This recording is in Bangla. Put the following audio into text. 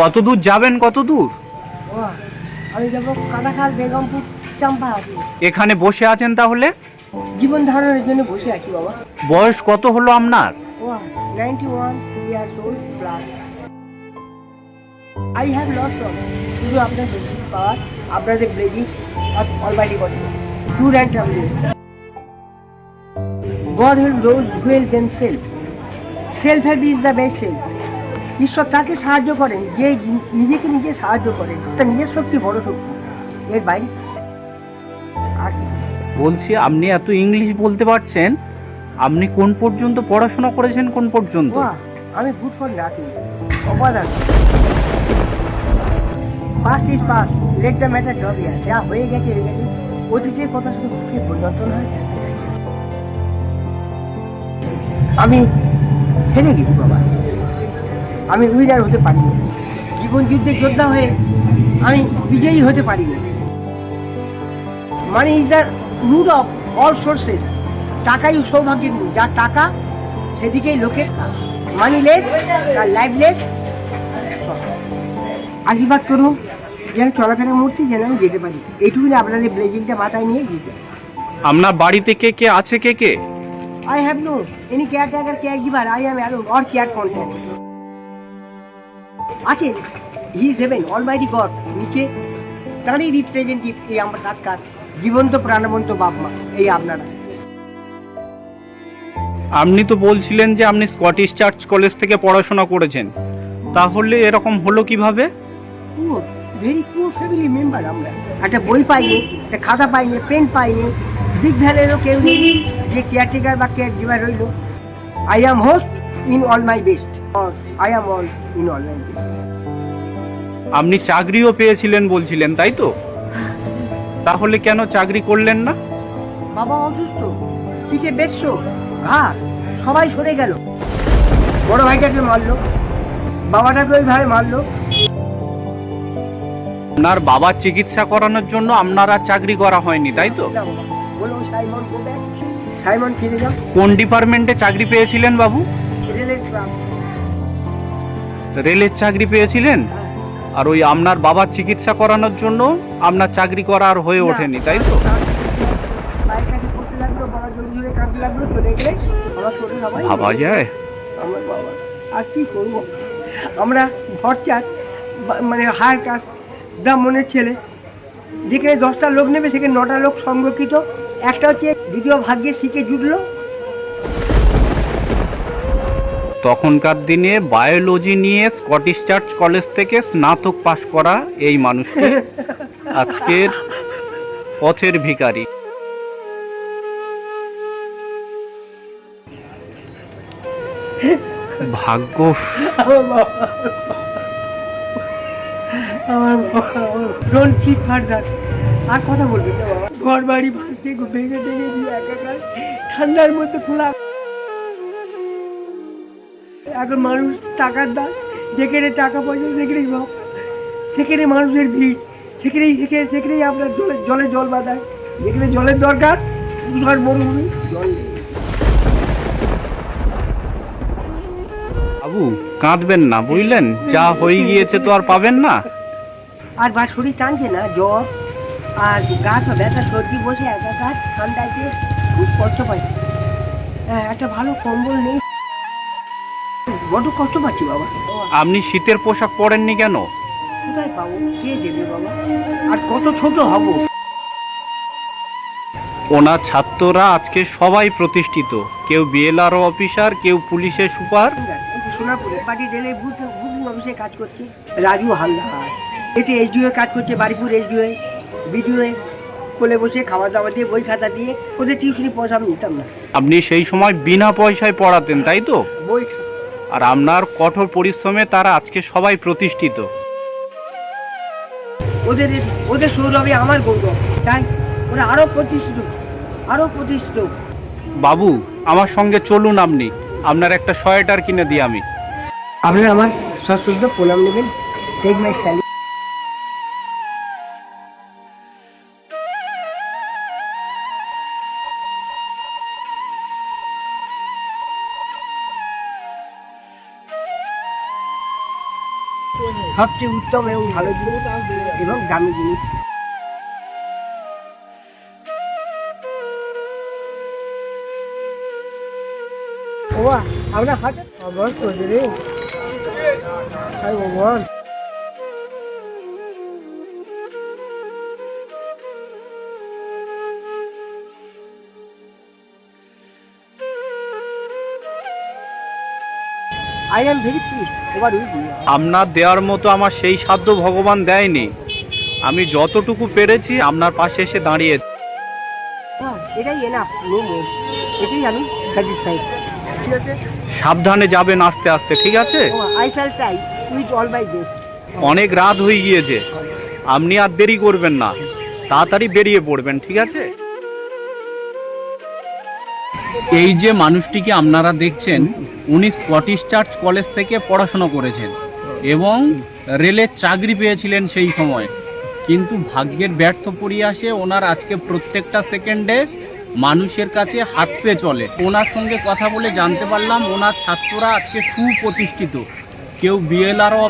কত দূর যাবেন, কত দূর? ও আমি যাবো কাটাখাল বেগমপুর চাম্পাহাটি। এখানে বসে আছেন তাহলে? জীবন ধারণের জন্য বসে আছি বাবা। বয়স কত হলো আপনার? ও 91 years old plus. I have lots of শুধু আপনার ব্লেসিং পাওয়ার, আপনাদের ব্লেসিং আর almighty God tour and travelling. God will those who help themselves. Self help is the best help. ঈশ্বর তাকে সাহায্য করেন যে নিজেকে নিজে সাহায্য করেন, তার নিজের শক্তি বড় শক্তি, এর বাইরে আর কি। বলছি আপনি এত ইংলিশ বলতে পারছেন, আপনি কোন পর্যন্ত পড়াশোনা করেছেন, কোন পর্যন্ত? ও আমি গুড ফর নাথিং, অপাদান। Past is past, let the matter drop ইয়ার। যা হয়ে গেছে হয়ে গেছে, অতীতের কথা শুধু মুখে পরিবর্তন হয়। আমি হেরে গেছি বাবা, আমি উইনার হতে পারিনি। জীবন যুদ্ধে যোদ্ধা হয়ে আমি বিজয়ী হতে পারিনি। Money is the root of all sources. টাকাই সৌভাগ্যের মূল। যার টাকা সেদিকেই লোকের মানি লেস আর লাইফ লেস। আশীর্বাদ করুন যেন চলাফেরা মূর্তি যেন আমি যেতে পারি, এইটুকুনি আপনাদের ব্লেজিংটা মাথায় নিয়ে দিতে। আপনার বাড়িতে কে কে আছে, কে কে? I have no any caretaker, caregiver. I am alone or care content. আছে he is haven, Almighty god. নিচে তারই রিপ্রেজেন্টেটিভ এই আমার সাক্ষাৎ জীবন্ত প্রাণবন্ত বাপ মা, এই আপনারা। আপনি তো বলছিলেন যে আপনি স্কটিশ চার্চ কলেজ থেকে পড়াশোনা করেছেন, তাহলে এরকম হলো কিভাবে? Poor, very poor family member আমরা। একটা বই পাইনি, একটা খাতা পাইনি, পেন পাইনি, দিকধারেরও কেউ নেই যে কেয়ারটেকার বা কেয়ার গিভার রইল। I am host in all my best, I am all in all my best. আপনি চাকরিও পেয়েছিলেন বলছিলেন, তাই তো? তাহলে কেন চাকরি করলেন না? বাবা অসুস্থ, পিঠে বেশ ঘা, সবাই সরে গেল। বড় ভাইটাকে মারলো, বাবাটাকে ওইভাবে মারলো। আপনার বাবার চিকিৎসা করানোর জন্য আপনার আর চাকরি করা হয়নি, তাই তো? বলো সাইমন গো ব্যাক, সাইমন ফিরে যাও। কোন ডিপার্টমেন্টে চাকরি পেয়েছিলেন বাবু? রেলের ক্লাব। রেলের চাকরি পেয়েছিলেন? আর ওই আপনার বাবার চিকিৎসা করানোর জন্য আপনার চাকরি করা আর হয়ে ওঠেনি, তাই তো? পায়ের কাছে পড়তে লাগলো, বাবা জোরে জোরে কাঁদতে লাগলো, চলে গেলে আমার ছোটো সবাই। ভাবা যায়? আমার বাবা আর কি করবো, আমরা ভরচার মানে হায়ার কাস্ট ব্রাহ্মণের ছেলে। যেখানে 10টা লোক নেবে সেখানে 9টা লোক সংরক্ষিত। একটা হচ্ছে দ্বিতীয় ভাগ্যে শিখে জুটলো। তখনকার দিনে বায়োলজি নিয়ে স্কটিশ চার্চ কলেজ থেকে স্নাতক পাশ করা এই মানুষটি আজকের পথের ভিখারি। ভাগ্য। আমার ডোন্ট কিপ ফার্দার। আর কথা বলবি না বাবা, ঘর বাড়ি ভাসছে ভেঙে ভেঙে দিয়ে একাকার, ঠান্ডার মধ্যে খোলা। এখন মানুষ টাকার দাম, যেখানে টাকা পয়সা সেখানেই ভাব, সেখানে মানুষের ভিড়, সেখানেই আপনার জলে জল বাঁধায়। যেখানে জলের দরকার, তুষার মরুভূমি, জল নেই। বাবু কাঁদবেন না, বুঝলেন? যা হয়ে গিয়েছে তো আর পাবেন না। আর বা শরীর টানছে না, জ্বর আর গা তো ব্যথা, সর্দি বসে একাকার, ঠান্ডাতে খুব কষ্ট পাচ্ছি। হ্যাঁ, একটা ভালো কম্বল নেই, বড্ড কষ্ট পাচ্ছি বাবা। আপনি শীতের পোশাক পরেননি কেন? কোথায় পাবো, কে দেবে বাবা? আর কত ছোট হব। ওনার ছাত্ররা আজকে সবাই প্রতিষ্ঠিত, কেউ বিএলআরও অফিসার, কেউ পুলিশের সুপার। সোনাপুরে পার্টি রেলে বুথ অফিসে কাজ করছে রাজু হালদার। এতে এসডিও কাজ করছে, বাড়িপুর এসডিও, বিডিও কোলে বসে খাওয়া দাওয়া দিয়ে বই খাতা দিয়ে। ওদের টিউশনি পয়সা আমি নিতাম না। আপনি সেই সময় বিনা পয়সায় পড়াতেন, তাই তো? বই আর আপনার কঠোর পরিশ্রমে তারা আজকে সবাই প্রতিষ্ঠিত। ওদের ওদের সৌরভে আমার গৌরব, তাই ওরা আরো প্রতিষ্ঠিত। বাবু আমার সঙ্গে চলুন, আপনি আপনার একটা সোয়েটার কিনে দিই আমি। আপনারা আমার সশ্রদ্ধ প্রণাম নেবেন। Take my salary. সবচেয়ে উত্তম এবং ভালো জিনিস এবং দামি জিনিস। ওয়া আমরা হাতে খবর করে রে হাই ভগবান। I am very pleased over with you. আপনার দেওয়ার মতো আমার সেই সাধ্য ভগবান দেয়নি। আমি যতটুকু পেরেছি আপনার পাশে এসে দাঁড়িয়েছি। এটাই এনাফ, নো মোর। এটাই আমি স্যাটিসফাইড। ঠিক আছে, সাবধানে যাবেন আস্তে আস্তে, ঠিক আছে? I shall try with all my best. অনেক রাত হয়ে গিয়েছে, আপনি আর দেরি করবেন না, তাড়াতাড়ি বেরিয়ে পড়বেন, ঠিক আছে? এই যে মানুষটিকে আপনারা দেখছেন, উনি স্কটিশ চার্চ কলেজ থেকে পড়াশোনা করেছেন এবং রেলের চাকরি পেয়েছিলেন সেই সময়, কিন্তু ভাগ্যের ব্যর্থ পরিহাসে ওনার আজকে প্রত্যেকটা সেকেন্ডে মানুষের কাছে হাত পেয়ে চলে। ওনার সঙ্গে কথা বলে জানতে পারলাম ওনার ছাত্ররা আজকে সুপ্রতিষ্ঠিত, কেউ বিএলআরও